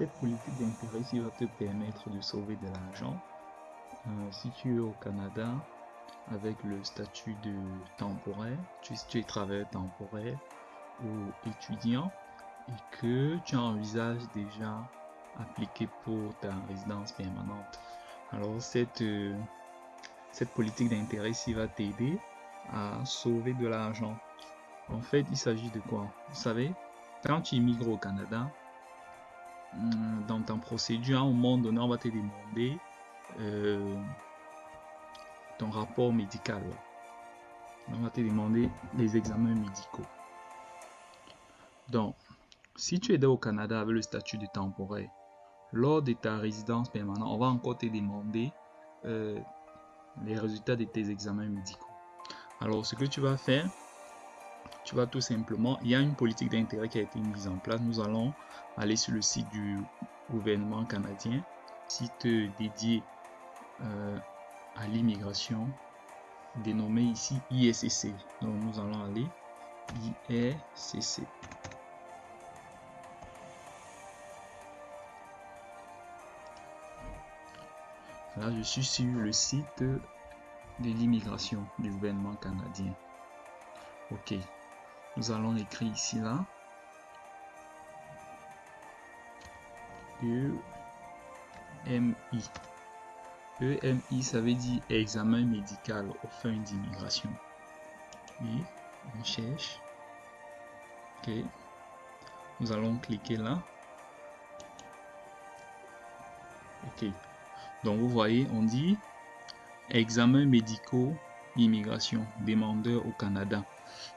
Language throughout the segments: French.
Cette politique d'intérêt ici va te permettre de sauver de l'argent. Si tu es au Canada avec le statut de temporaire, si tu es travailleur temporaire ou étudiant et que tu envisages déjà appliquer pour ta résidence permanente, alors cette politique d'intérêt ici va t'aider à sauver de l'argent. En fait, il s'agit de quoi? Vous savez, quand tu immigres au Canada, dans ta procédure, à un moment donné, on va te demander ton rapport médical. On va te demander les examens médicaux. Donc, si tu es au Canada avec le statut de temporaire, lors de ta résidence permanente, on va encore te demander les résultats de tes examens médicaux. Alors, ce que tu vas faire, tu vas tout simplement, il y a une politique d'intérêt qui a été mise en place. Nous allons aller sur le site du gouvernement canadien, site dédié à l'immigration, dénommé ici ISCC. Donc nous allons aller ISCC. Là, je suis sur le site de l'immigration du gouvernement canadien. Ok, nous allons écrire ici là. EMI. EMI, ça veut dire examen médical aux fins d'immigration. Oui, on cherche. Ok, nous allons cliquer là. Ok, donc vous voyez, on dit examens médicaux, immigration, demandeur au Canada.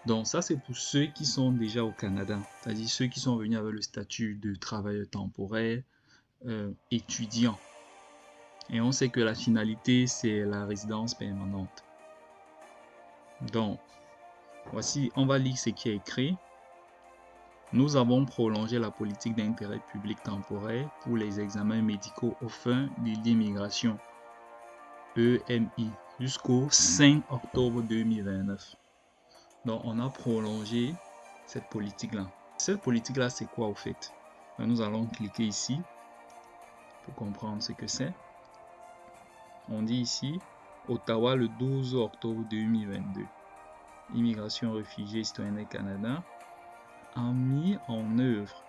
Donc ça, c'est pour ceux qui sont déjà au Canada, c'est-à-dire ceux qui sont venus avec le statut de travailleur temporaire, étudiant. Et on sait que la finalité, c'est la résidence permanente. Donc, voici, on va lire ce qui est écrit. Nous avons prolongé la politique d'intérêt public temporaire pour les examens médicaux aux fins de l'immigration EMI jusqu'au 5 octobre 2029. Donc, on a prolongé cette politique-là. Cette politique-là, c'est quoi au fait? Nous allons cliquer ici pour comprendre ce que c'est. On dit ici, Ottawa, le 12 octobre 2022. Immigration, réfugiés, citoyens Canada a mis en œuvre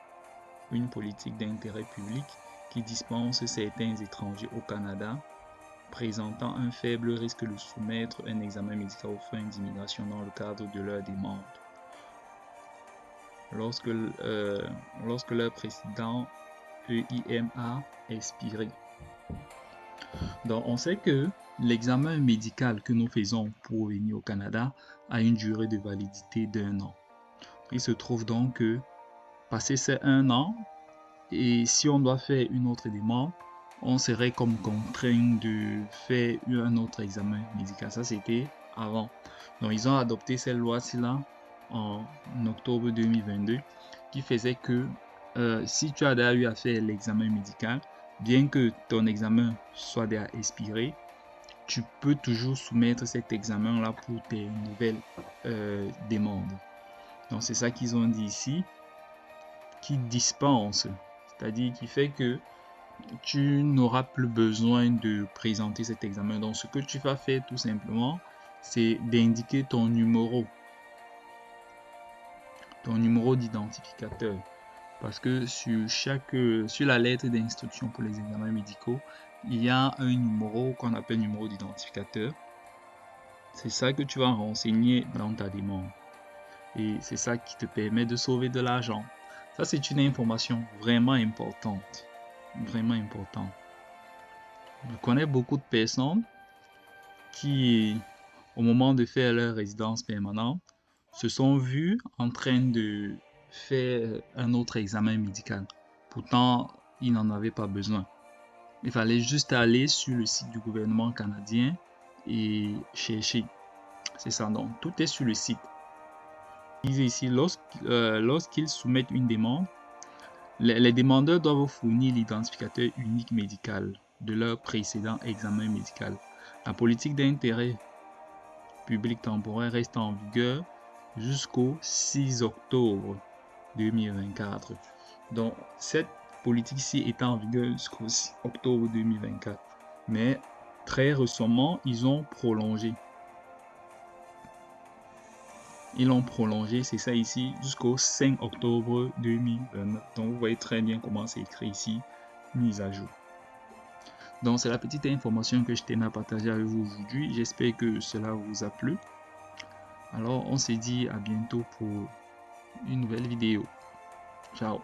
une politique d'intérêt public qui dispense certains étrangers au Canada présentant un faible risque de soumettre un examen médical aux fins d'immigration dans le cadre de leur demande. Lorsque leur précédent EIM a expiré. Donc, on sait que l'examen médical que nous faisons pour venir au Canada a une durée de validité d'1 an. Il se trouve donc que, passé ces 1 an, et si on doit faire une autre demande, on serait comme contraint de faire un autre examen médical. Ça, c'était avant. Donc, ils ont adopté cette loi-ci là en octobre 2022 qui faisait que si tu as déjà eu à faire l'examen médical, bien que ton examen soit déjà expiré, tu peux toujours soumettre cet examen-là pour tes nouvelles demandes. Donc, c'est ça qu'ils ont dit ici, qui dispense, c'est-à-dire qui fait que tu n'auras plus besoin de présenter cet examen. Donc, ce que tu vas faire tout simplement, c'est d'indiquer ton numéro d'identificateur. Parce que sur la lettre d'instruction pour les examens médicaux, il y a un numéro qu'on appelle numéro d'identificateur. C'est ça que tu vas renseigner dans ta demande. Et c'est ça qui te permet de sauver de l'argent. Ça, c'est une information vraiment importante. Vraiment importante. Je connais beaucoup de personnes qui, au moment de faire leur résidence permanente, se sont vues en train de faire un autre examen médical. Pourtant, ils n'en avaient pas besoin. Il fallait juste aller sur le site du gouvernement canadien et chercher. C'est ça, donc tout est sur le site. Ici, lorsqu'ils soumettent une demande, les demandeurs doivent fournir l'identificateur unique médical de leur précédent examen médical. La politique d'intérêt public temporaire reste en vigueur jusqu'au 6 octobre 2024. Donc, cette politique-ci est en vigueur jusqu'au octobre 2024. Mais très récemment, ils ont prolongé. Ils l'ont prolongé, c'est ça ici, jusqu'au 5 octobre 2029. Donc, vous voyez très bien comment c'est écrit ici, mise à jour. Donc, c'est la petite information que je tenais à partager avec vous aujourd'hui. J'espère que cela vous a plu. Alors, on se dit à bientôt pour une nouvelle vidéo. Ciao.